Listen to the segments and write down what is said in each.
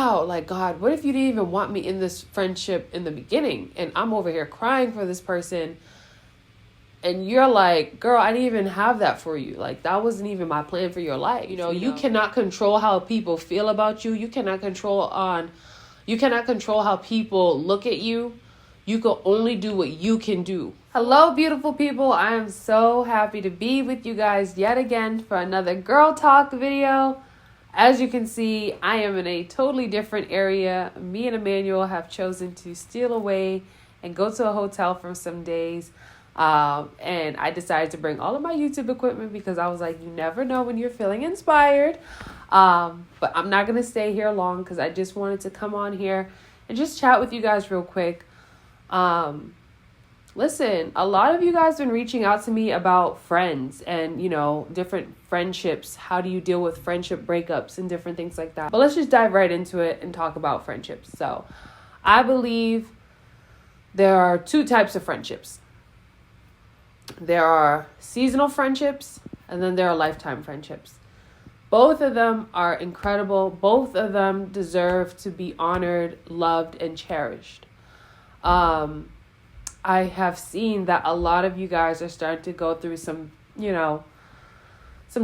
out, like, God, what if you didn't even want me in this friendship in the beginning? And I'm over here crying for this person. And you're like, girl, I didn't even have that for you. Like, that wasn't even my plan for your life. You cannot control how people feel about you. You cannot control how people look at you. You can only do what you can do. Hello, beautiful people. I am so happy to be with you guys yet again for another Girl Talk video. As you can see, I am in a totally different area. Me and Emmanuel have chosen to steal away and go to a hotel for some days. And I decided to bring all of my YouTube equipment because I was like, you never know when you're feeling inspired. But I'm not going to stay here long because I just wanted to come on here and just chat with you guys real quick. Listen, a lot of you guys have been reaching out to me about friends and, different friendships. How do you deal with friendship breakups and different things like that? But let's just dive right into it and talk about friendships. So I believe there are two types of friendships. There are seasonal friendships, and then there are lifetime friendships. Both of them are incredible. Both of them deserve to be honored, loved, and cherished. I have seen that a lot of you guys are starting to go through some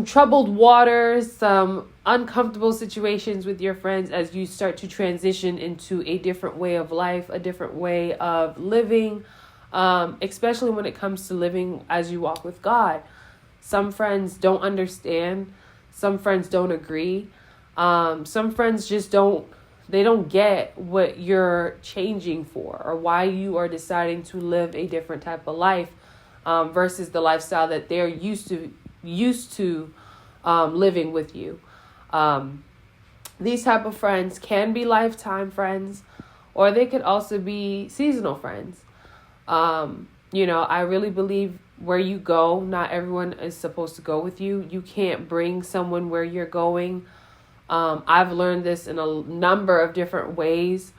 troubled waters, some uncomfortable situations with your friends as you start to transition into a different way of life, a different way of living. Especially when it comes to living as you walk with God. Some friends don't understand. Some friends don't agree. Some friends just don't get what you're changing for or why you are deciding to live a different type of life versus the lifestyle that they're used to living with you. These type of friends can be lifetime friends, or they could also be seasonal friends. I really believe where you go, not everyone is supposed to go with you. You can't bring someone where you're going. I've learned this in a number of different ways.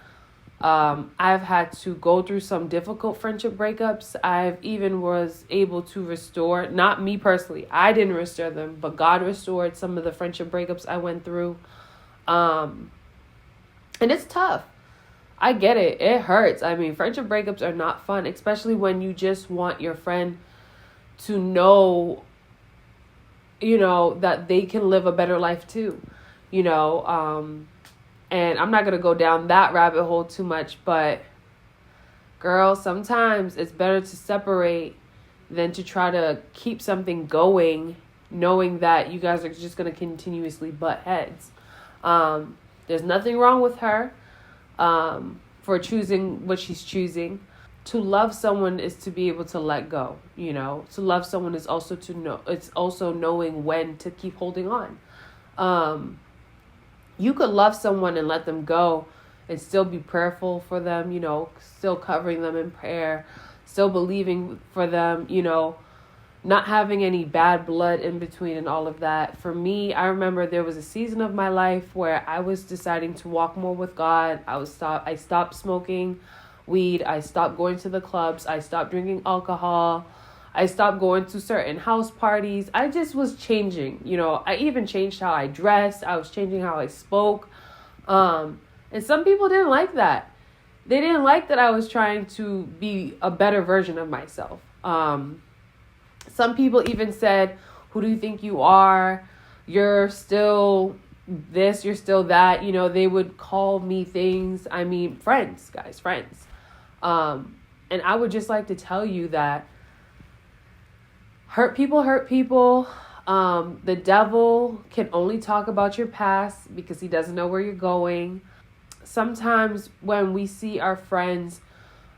I've had to go through some difficult friendship breakups. I've even was able to restore, not me personally, I didn't restore them, but God restored some of the friendship breakups I went through. And it's tough. I get it. It hurts. I mean, friendship breakups are not fun, especially when you just want your friend to know, that they can live a better life too, and I'm not going to go down that rabbit hole too much, but girl, sometimes it's better to separate than to try to keep something going, knowing that you guys are just going to continuously butt heads. There's nothing wrong with her. For choosing what she's choosing. To love someone is to be able to let go, To love someone is also it's also knowing when to keep holding on. You could love someone and let them go and still be prayerful for them, still covering them in prayer, still believing for them, not having any bad blood in between and all of that. For me, I remember there was a season of my life where I was deciding to walk more with God. I stopped smoking weed. I stopped going to the clubs. I stopped drinking alcohol. I stopped going to certain house parties. I just was changing, I even changed how I dressed. I was changing how I spoke. And some people didn't like that. They didn't like that I was trying to be a better version of myself. Some people even said, who do you think you are? You're still this, you're still that. They would call me things. I mean, friends, guys, friends. And I would just like to tell you that hurt people. The devil can only talk about your past because he doesn't know where you're going. Sometimes when we see our friends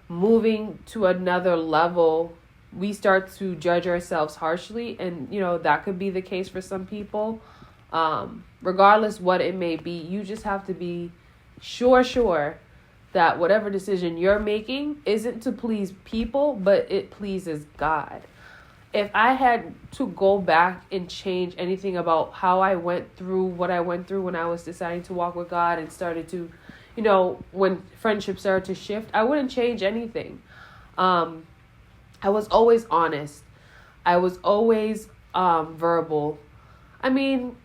moving to another level, we start to judge ourselves harshly, and that could be the case for some people. Regardless what it may be, you just have to be sure that whatever decision you're making isn't to please people, but it pleases God. If I had to go back and change anything about how I went through what I went through when I was deciding to walk with God and started to, when friendships started to shift, I wouldn't change anything. I was always honest. I was always verbal. I mean,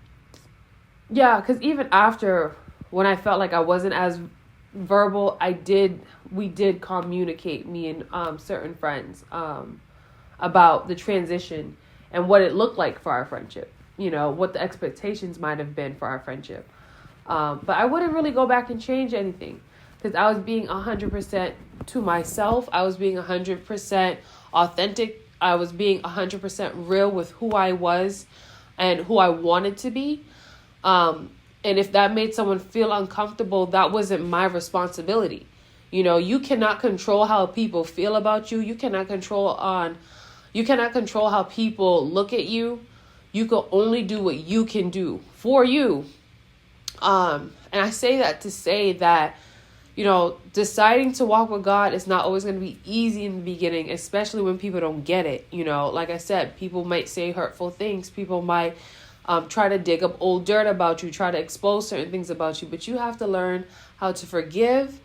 yeah, because even after when I felt like I wasn't as verbal, we did communicate, me and certain friends, about the transition and what it looked like for our friendship, what the expectations might have been for our friendship. But I wouldn't really go back and change anything, because I was being 100% to myself. I was being 100% authentic. I was being 100% real with who I was and who I wanted to be. And if that made someone feel uncomfortable, that wasn't my responsibility. You cannot control how people feel about you. You cannot control how people look at you. You can only do what you can do for you. And I say that to say that, deciding to walk with God is not always going to be easy in the beginning, especially when people don't get it. Like I said, people might say hurtful things. People might try to dig up old dirt about you, try to expose certain things about you. But you have to learn how to forgive,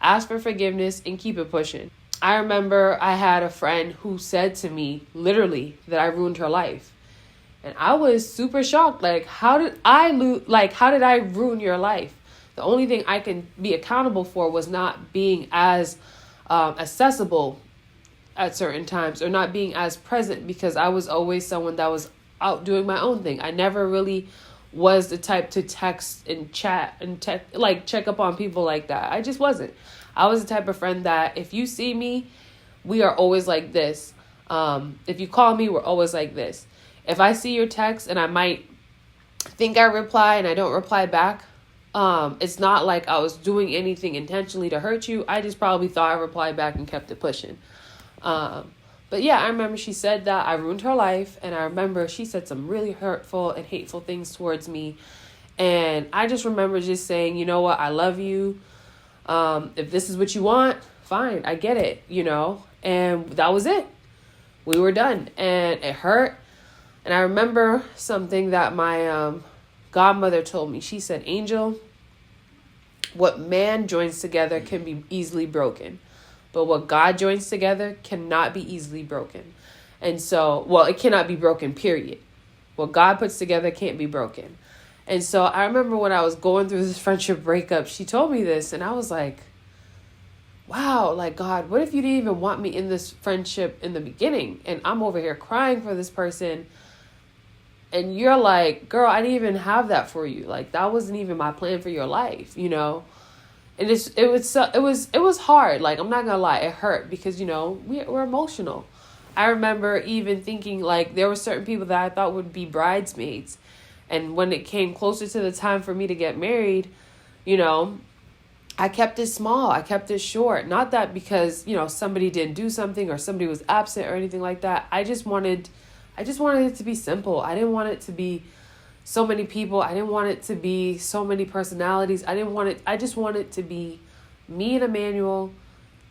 ask for forgiveness, and keep it pushing. I remember I had a friend who said to me, literally, that I ruined her life. And I was super shocked. Like, how did I ruin your life? The only thing I can be accountable for was not being as accessible at certain times, or not being as present, because I was always someone that was out doing my own thing. I never really was the type to text and chat and check up on people like that. I just wasn't. I was the type of friend that if you see me, we are always like this. If you call me, we're always like this. If I see your text and I might think I reply and I don't reply back, it's not like I was doing anything intentionally to hurt you. I just probably thought I replied back and kept it pushing. But yeah, I remember she said that I ruined her life. And I remember she said some really hurtful and hateful things towards me. And I just remember just saying, you know what? I love you. If this is what you want, fine. I get it, and that was it. We were done, and it hurt. And I remember something that my godmother told me. She said, Angel, what man joins together can be easily broken, but what God joins together cannot be easily broken. And so, it cannot be broken, period. What God puts together can't be broken. And so I remember when I was going through this friendship breakup, she told me this, and I was like, wow, like, God, what if you didn't even want me in this friendship in the beginning? And I'm over here crying for this person. And you're like, girl, I didn't even have that for you. Like, that wasn't even my plan for your life, And it was hard. Like, I'm not gonna lie, it hurt because, we're emotional. I remember even thinking, like, there were certain people that I thought would be bridesmaids. And when it came closer to the time for me to get married, I kept it small. I kept it short. Not that because, somebody didn't do something or somebody was absent or anything like that. I just wanted it to be simple. I didn't want it to be so many people. I didn't want it to be so many personalities. I just wanted it to be me and Emmanuel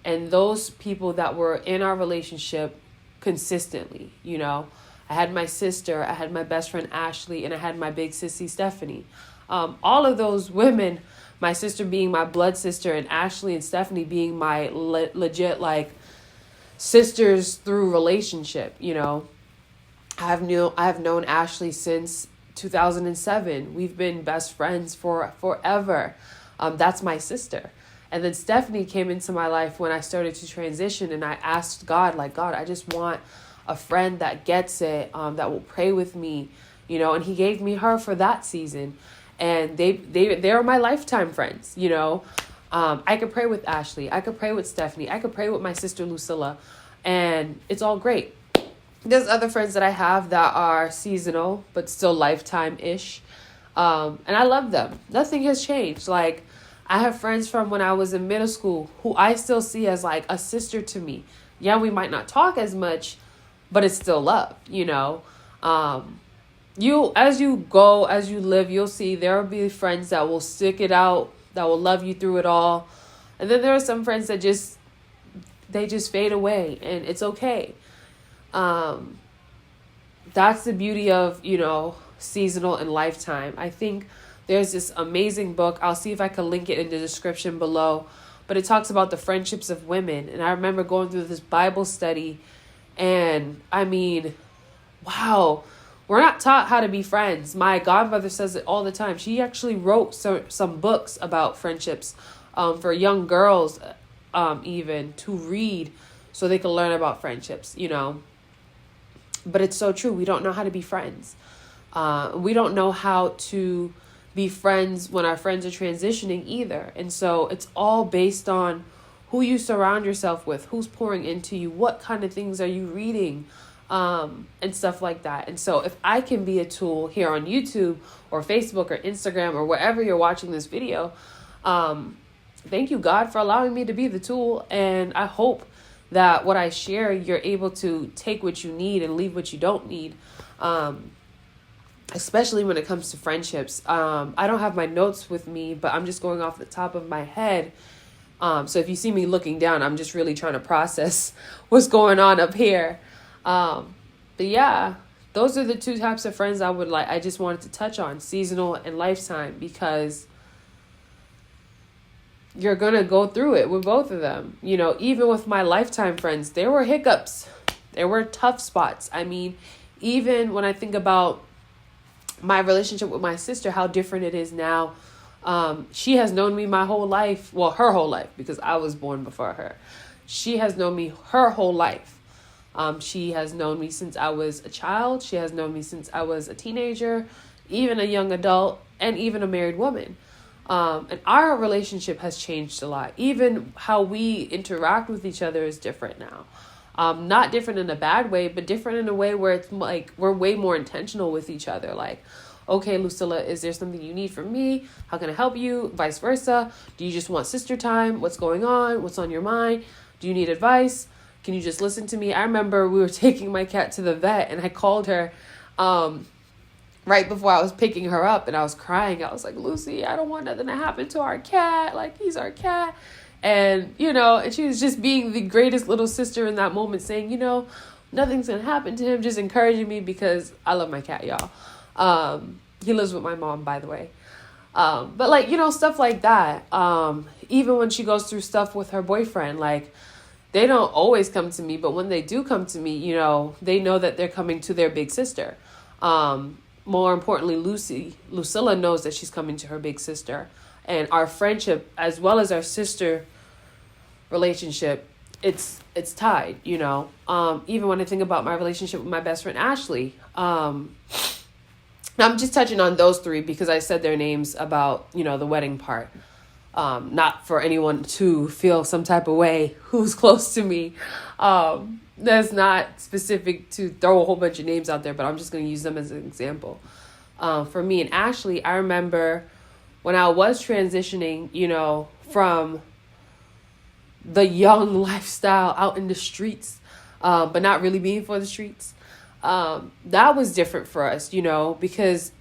and those people that were in our relationship consistently, I had my sister, I had my best friend Ashley, and I had my big sissy Stephanie. All of those women, my sister being my blood sister, and Ashley and Stephanie being my legit sisters through relationship. I have known Ashley since 2007. We've been best friends for forever. That's my sister. And then Stephanie came into my life when I started to transition, and I asked God, God, I just want a friend that gets it, that will pray with me, and he gave me her for that season. And they are my lifetime friends, I could pray with Ashley. I could pray with Stephanie. I could pray with my sister Lucilla, and it's all great. There's other friends that I have that are seasonal, but still lifetime-ish. And I love them. Nothing has changed. Like, I have friends from when I was in middle school who I still see as like a sister to me. Yeah, we might not talk as much, but it's still love, as you go, as you live, you'll see there will be friends that will stick it out, that will love you through it all. And then there are some friends that just fade away, and it's okay. That's the beauty of, seasonal and lifetime. I think there's this amazing book. I'll see if I can link it in the description below, but it talks about the friendships of women. And I remember going through this Bible study, and I mean, wow, We're not taught how to be friends. My godmother says it all the time. She actually wrote some books about friendships for young girls even to read so they can learn about friendships, you know. But it's so true. We don't know how to be friends. We don't know how to be friends when our friends are transitioning either. And so it's all based on who you surround yourself with, who's pouring into you, what kind of things are you reading, and stuff like that. And so if I can be a tool here on YouTube or Facebook or Instagram or wherever you're watching this video, thank you, God, for allowing me to be the tool. And I hope that what I share, you're able to take what you need and leave what you don't need. Especially when it comes to friendships. I don't have my notes with me, but I'm just going off the top of my head. So if you see me looking down, I'm just really trying to process what's going on up here. But yeah, those are the two types of friends I just wanted to touch on, seasonal and lifetime, because you're going to go through it with both of them. You know, even with my lifetime friends, there were hiccups. There were tough spots. I mean, even when I think about my relationship with my sister, how different it is now. She has known me my whole life. Well, her whole life, because I was born before her. She has known me her whole life. She has known me since I was a child. She has known me since I was a teenager, even a young adult, and even a married woman. And our relationship has changed a lot. Even how we interact with each other is different now. Not different in a bad way, but different in a way where it's like we're way more intentional with each other. Like, okay, Lucilla, is there something you need from me? How can I help you? Vice versa. Do you just want sister time? What's going on? What's on your mind? Do you need advice? Can you just listen to me? I remember we were taking my cat to the vet and I called her right before I was picking her up and I was crying. I was like, Lucy, I don't want nothing to happen to our cat. Like, he's our cat. And, you know, and she was just being the greatest little sister in that moment, saying, you know, nothing's going to happen to him, just encouraging me because I love my cat, y'all. He lives with my mom, by the way. But like, you know, stuff like that. Even when she goes through stuff with her boyfriend, like, they don't always come to me, but when they do come to me, you know, they know that they're coming to their big sister. More importantly, Lucilla knows that she's coming to her big sister. And our friendship, as well as our sister relationship, it's tied, you know. Even when I think about my relationship with my best friend, Ashley, I'm just touching on those three because I said their names about, you know, the wedding part. Not for anyone to feel some type of way who's close to me. That's not specific to throw a whole bunch of names out there, but I'm just going to use them as an example. For me and Ashley, I remember when I was transitioning, you know, from the young lifestyle out in the streets, but not really being for the streets, that was different for us, you know, because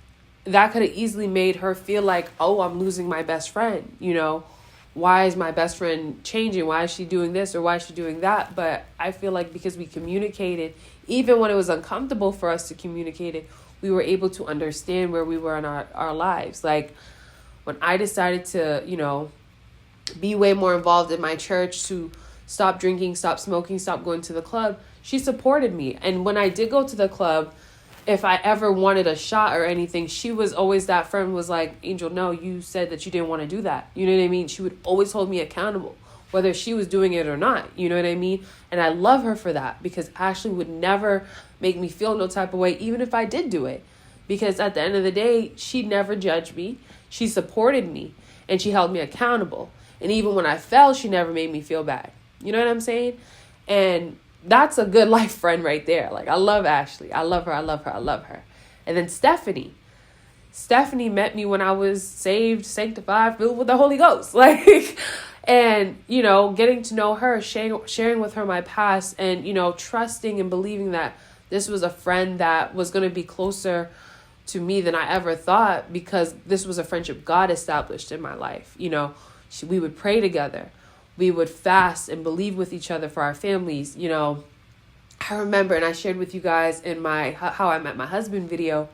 that could have easily made her feel like, oh, I'm losing my best friend, you know, why is my best friend changing? Why is she doing this or why is she doing that? But I feel like because we communicated, even when it was uncomfortable for us to communicate it, we were able to understand where we were in our lives. Like, when I decided to, you know, be way more involved in my church, to stop drinking, stop smoking, stop going to the club, she supported me. And when I did go to the club, if I ever wanted a shot or anything, she was always that friend was like, Angel, no, you said that you didn't want to do that. You know what I mean? She would always hold me accountable, whether she was doing it or not. You know what I mean? And I love her for that, because Ashley would never make me feel no type of way, even if I did do it. Because at the end of the day, she never judged me. She supported me and she held me accountable. And even when I fell, she never made me feel bad. You know what I'm saying? And that's a good life friend right there. Like, I love Ashley. I love her. I love her. I love her. And then Stephanie met me when I was saved, sanctified, filled with the Holy Ghost. Like, and, you know, getting to know her, sharing with her my past, and, you know, trusting and believing that this was a friend that was going to be closer to me than I ever thought, because this was a friendship God established in my life. You know, we would pray together. We would fast and believe with each other for our families. You know, I remember, and I shared with you guys in my How I Met My Husband video,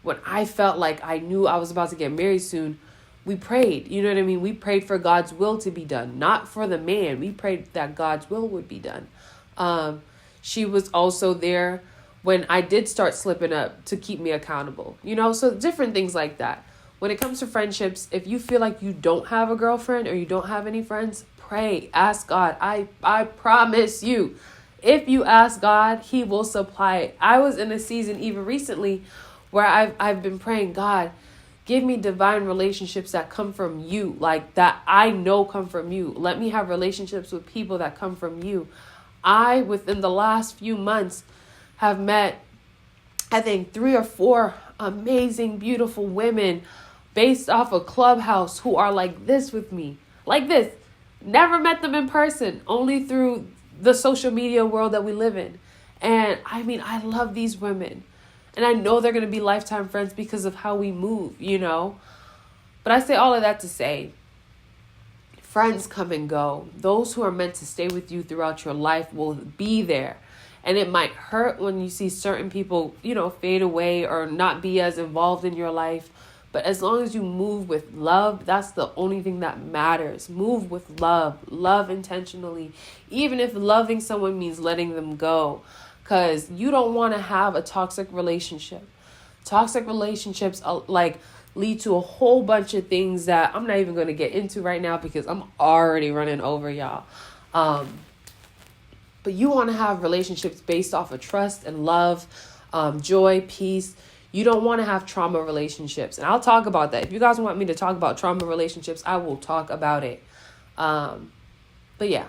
when I felt like I knew I was about to get married soon, we prayed. You know what I mean? We prayed for God's will to be done, not for the man. We prayed that God's will would be done. She was also there when I did start slipping up to keep me accountable, so different things like that. When it comes to friendships, if you feel like you don't have a girlfriend or you don't have any friends, pray, ask God. I promise you, if you ask God, he will supply it. I was in a season even recently where I've been praying, God, give me divine relationships that come from you, like that I know come from you. Let me have relationships with people that come from you. Within the last few months, have met, I think, 3 or 4 amazing, beautiful women based off a Clubhouse who are like this with me. Like this. Never met them in person, only through the social media world that we live in. And I love these women. And I know they're going to be lifetime friends because of how we move, But I say all of that to say, friends come and go. Those who are meant to stay with you throughout your life will be there. And it might hurt when you see certain people, fade away or not be as involved in your life. But as long as you move with love, that's the only thing that matters. Move with love. Love intentionally. Even if loving someone means letting them go. Because you don't want to have a toxic relationship. Toxic relationships lead to a whole bunch of things that I'm not even going to get into right now because I'm already running over y'all. But you want to have relationships based off of trust and love, joy, peace. You don't want to have trauma relationships. And I'll talk about that. If you guys want me to talk about trauma relationships, I will talk about it. But yeah,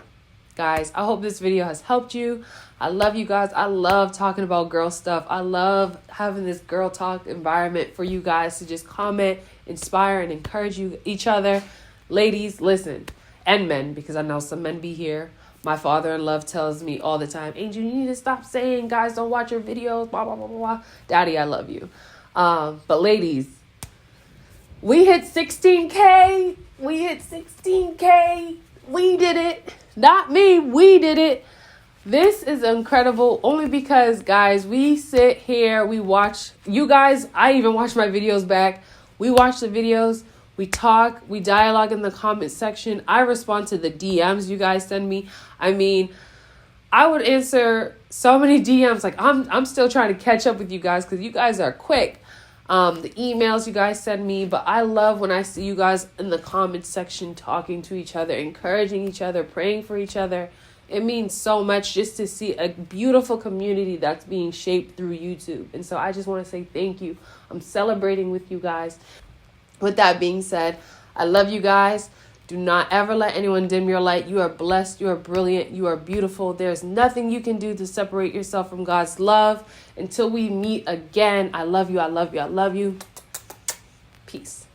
guys, I hope this video has helped you. I love you guys. I love talking about girl stuff. I love having this girl talk environment for you guys to just comment, inspire, and encourage each other. Ladies, listen. And men, because I know some men be here. My father-in-law tells me all the time, Angel, you need to stop saying guys don't watch your videos, blah, blah, blah, blah, blah. Daddy, I love you. But ladies, we hit 16K. We hit 16K. We did it. Not me. We did it. This is incredible only because, guys, we sit here, we watch. You guys, I even watch my videos back. We watch the videos. We talk, we dialogue in the comment section. I respond to the DMs you guys send me. I would answer so many DMs. Like I'm still trying to catch up with you guys because you guys are quick. The emails you guys send me, but I love when I see you guys in the comment section talking to each other, encouraging each other, praying for each other. It means so much just to see a beautiful community that's being shaped through YouTube. And so I just want to say thank you. I'm celebrating with you guys. With that being said, I love you guys. Do not ever let anyone dim your light. You are blessed. You are brilliant. You are beautiful. There's nothing you can do to separate yourself from God's love. Until we meet again, I love you. I love you. I love you. Peace.